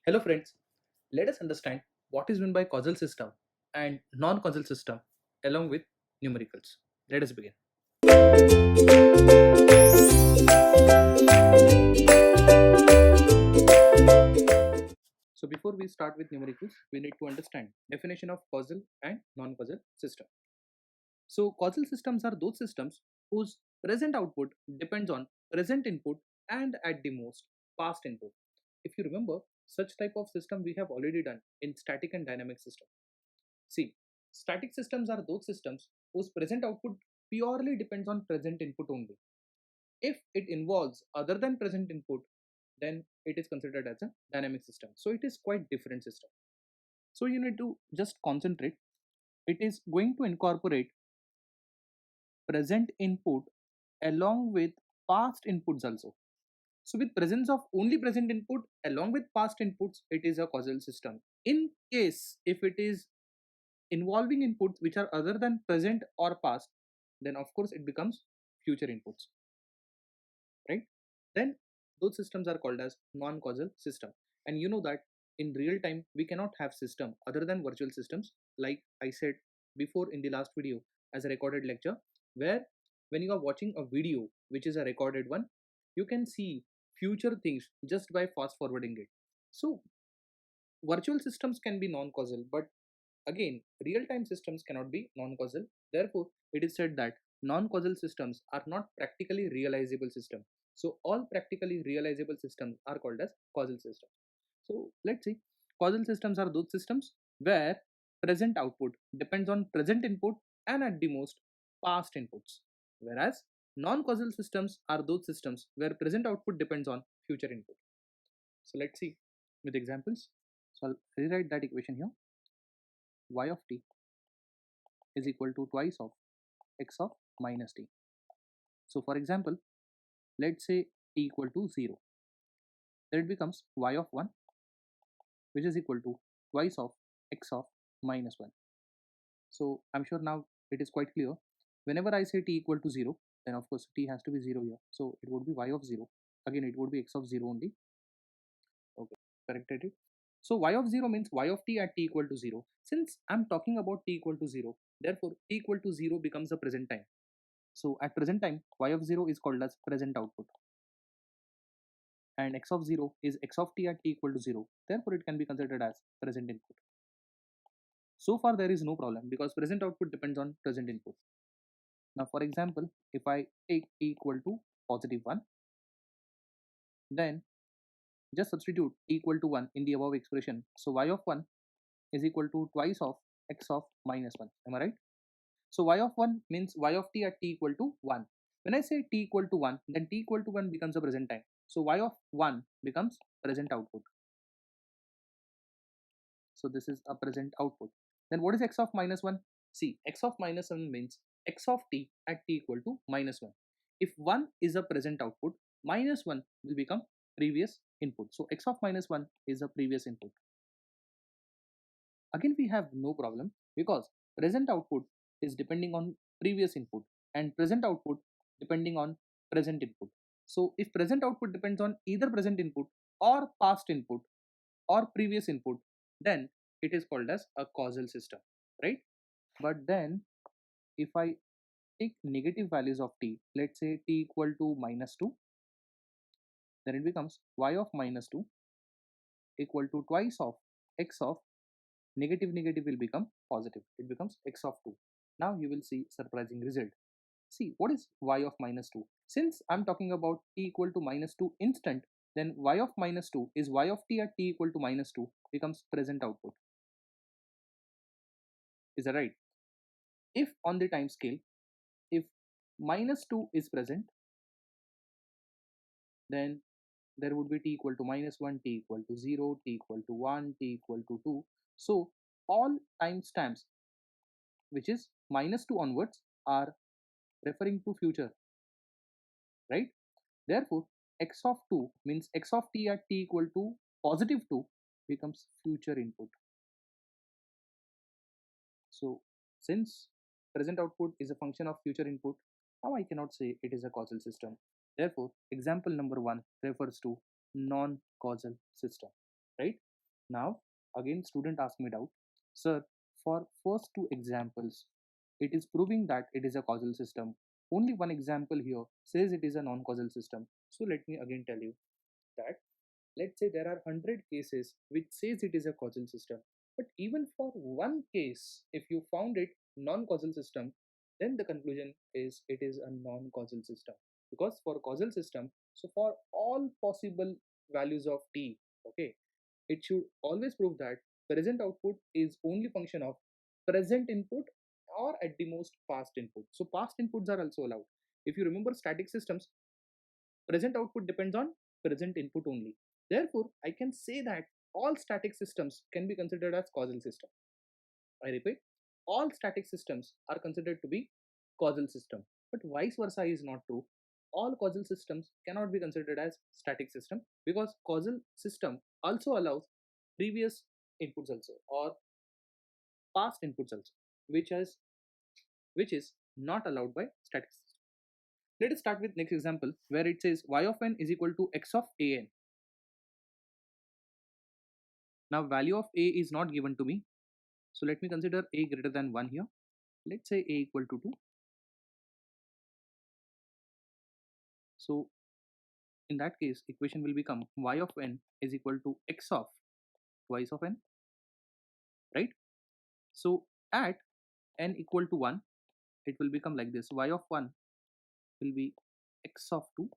Hello friends, let us understand what is meant by causal system and non-causal system along with numericals. Let us begin. So before we start with numericals, we need to understand definition of causal and non-causal system. So causal systems are those systems whose present output depends on present input and at the most past input. If you remember, such type of system we have already done in static and dynamic system. See, static systems are those systems whose present output purely depends on present input only. If it involves other than present input, then it is considered as a dynamic system. So it is quite different system. So you need to just concentrate. It is going to incorporate present input along with past inputs also. So with presence of only present input along with past inputs, it is a causal system. In case if it is involving inputs which are other than present or past, then of course it becomes future inputs, right? Then those systems are called as non-causal system. And you know that in real time we cannot have system other than virtual systems, like I said before in the last video as a recorded lecture, where when you are watching a video which is a recorded one, you can see future things just by fast forwarding it. So virtual systems can be non-causal, but again, real-time systems cannot be non-causal. Therefore, it is said that non-causal systems are not practically realizable systems. So all practically realizable systems are called as causal systems. So let's see. Causal systems are those systems where present output depends on present input and at the most past inputs. Whereas non-causal systems are those systems where present output depends on future input. So let's see with examples. So I'll rewrite that equation here. Y of t is equal to twice of x of minus t. So for example, let's say t equal to 0. Then it becomes y of 1, which is equal to twice of x of minus 1. So I'm sure now it is quite clear. Whenever I say t equal to 0, then of course t has to be 0 here. So it would be y of 0. Again, it would be x of 0 only. Okay, corrected it. So y of 0 means y of t at t equal to 0. Since I'm talking about t equal to 0, therefore t equal to 0 becomes a present time. So at present time, y of 0 is called as present output, and x of 0 is x of t at t equal to 0. Therefore, it can be considered as present input. So far, there is no problem because present output depends on present input. Now, for example, if I take t equal to positive 1, then just substitute t equal to 1 in the above expression. So y of 1 is equal to twice of x of minus 1. Am I right? So y of 1 means y of t at t equal to 1. When I say t equal to 1, then t equal to 1 becomes a present time. So y of 1 becomes present output. So this is a present output. Then what is x of minus 1? See, x of minus 1 means x of t at t equal to minus 1. If 1 is a present output, minus 1 will become previous input. So x of minus 1 is a previous input. Again, we have no problem because present output is depending on previous input and present output depending on present input. So if present output depends on either present input or past input or previous input, then it is called as a causal system, right? But then if I take negative values of t, let's say t equal to minus 2, then it becomes y of minus 2 equal to twice of x of negative negative will become positive. It becomes x of 2. Now you will see surprising result. See, what is y of minus 2? Since I'm talking about t equal to minus 2 instant, then y of minus 2 is y of t at t equal to minus 2 becomes present output. Is that right? If on the time scale, if minus 2 is present, then there would be t equal to minus 1, t equal to 0, t equal to 1, t equal to 2. So all timestamps which is minus 2 onwards are referring to future, right? Therefore, x of 2 means x of t at t equal to positive 2 becomes future input. So since present output is a function of future input, now I cannot say it is a causal system. Therefore, example number 1 refers to non-causal system, right? Now, again, student asked me doubt, sir, for first two examples, it is proving that it is a causal system. Only one example here says it is a non-causal system. So let me again tell you that let's say there are 100 cases which says it is a causal system, but even for one case, if you found it non-causal system, then the conclusion is it is a non-causal system. Because for causal system, so for all possible values of t, okay, it should always prove that present output is only function of present input or at the most past input. So past inputs are also allowed. If you remember static systems, present output depends on present input only. Therefore, I can say that all static systems can be considered as causal system. I repeat, all static systems are considered to be causal system, but vice versa is not true. All causal systems cannot be considered as static system because causal system also allows previous inputs also or past inputs also, which is which is not allowed by static system. Let us start with next example where it says y of n is equal to x of an. Now value of a is not given to me, so let me consider a greater than 1 here. Let's say a equal to 2. So in that case equation will become y of n is equal to x of twice of n, right? So at n equal to 1, it will become like this: y of 1 will be x of 2,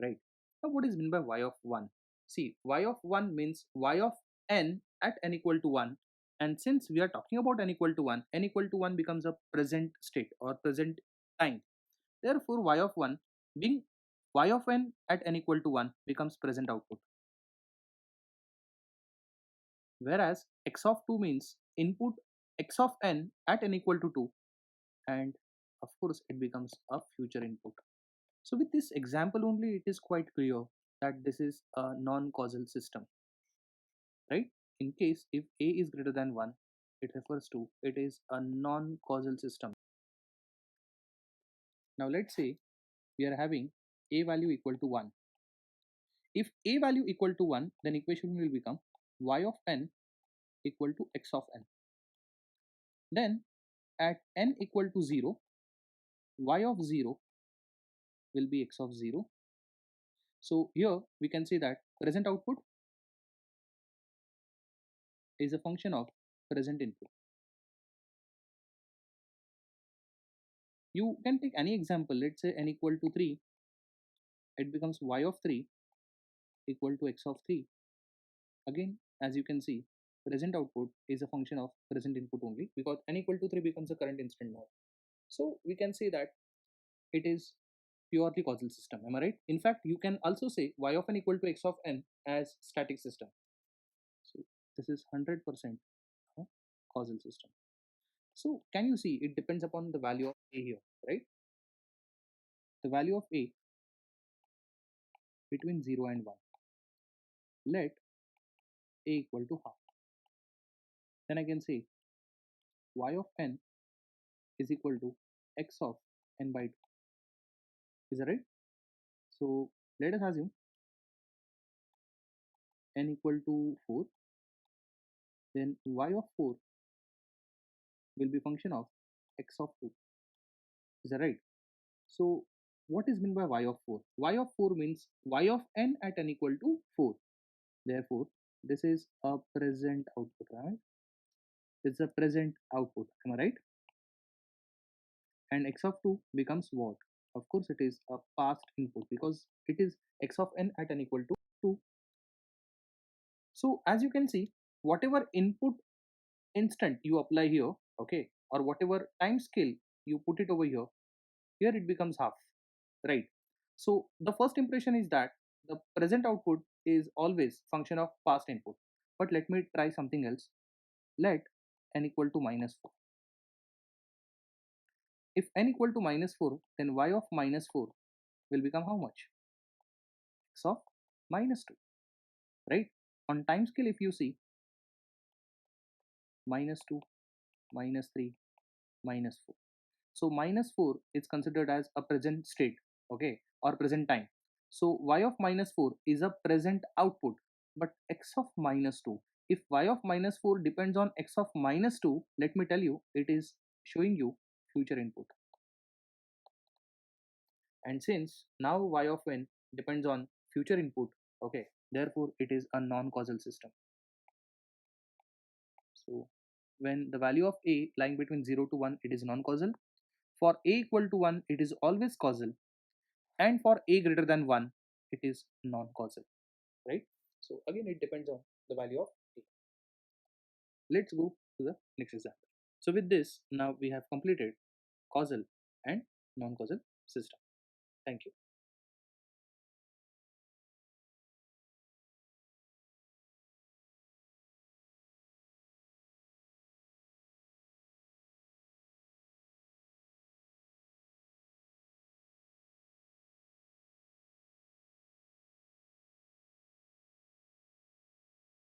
right? Now what is meant by y of 1? See, y of 1 means y of n at n equal to 1, and since we are talking about n equal to 1, n equal to 1 becomes a present state or present time. Therefore y of 1 being y of n at n equal to 1 becomes present output, whereas x of 2 means input x of n at n equal to 2, and of course it becomes a future input. So with this example only, it is quite clear that this is a non-causal system, right? In case if a is greater than 1, it refers to it is a non-causal system. Now let's say we are having a value equal to 1. If a value equal to 1, then equation will become y of n equal to x of n. Then at n equal to 0, y of 0 will be x of 0. So here we can say that present output is a function of present input. You can take any example. Let's say n equal to 3, it becomes y of 3 equal to x of 3. Again, as you can see, present output is a function of present input only because n equal to 3 becomes a current instant now. So we can say that it is purely causal system. Am I right? In fact, you can also say y of n equal to x of n as static system. So this is 100% a causal system. So can you see it depends upon the value of a here, right? The value of a between 0 and 1. Let a equal to half. Then I can say y of n is equal to x of n by 2. Is that right? So let us assume n equal to 4. Then y of 4 will be function of x of 2. Is that right? So what is meant by y of 4? Y of 4 means y of n at n equal to 4. Therefore, this is a present output, right? It's a present output. Am I right? And x of 2 becomes what? Of course, it is a past input because it is x of n at n equal to 2. So as you can see, whatever input instant you apply here, okay, or whatever time scale you put it over here it becomes half, right? So the first impression is that the present output is always function of past input. But let me try something else. Let n equal to minus 4. If n equal to minus 4, then y of minus 4 will become how much? X of minus 2, right? On time scale, if you see minus 2, minus 3, minus 4. So minus 4 is considered as a present state, okay, or present time. So y of minus 4 is a present output. but x of minus 2. If y of minus 4 depends on x of minus 2, let me tell you, it is showing you future input. And since now y of n depends on future input, okay, therefore it is a non-causal system. So when the value of a lying between 0 to 1, it is non-causal. For a equal to 1, it is always causal, and for a greater than 1, it is non-causal, right? So again, it depends on the value of a. Let's go to the next example. So with this, now we have completed causal and non-causal system. Thank you.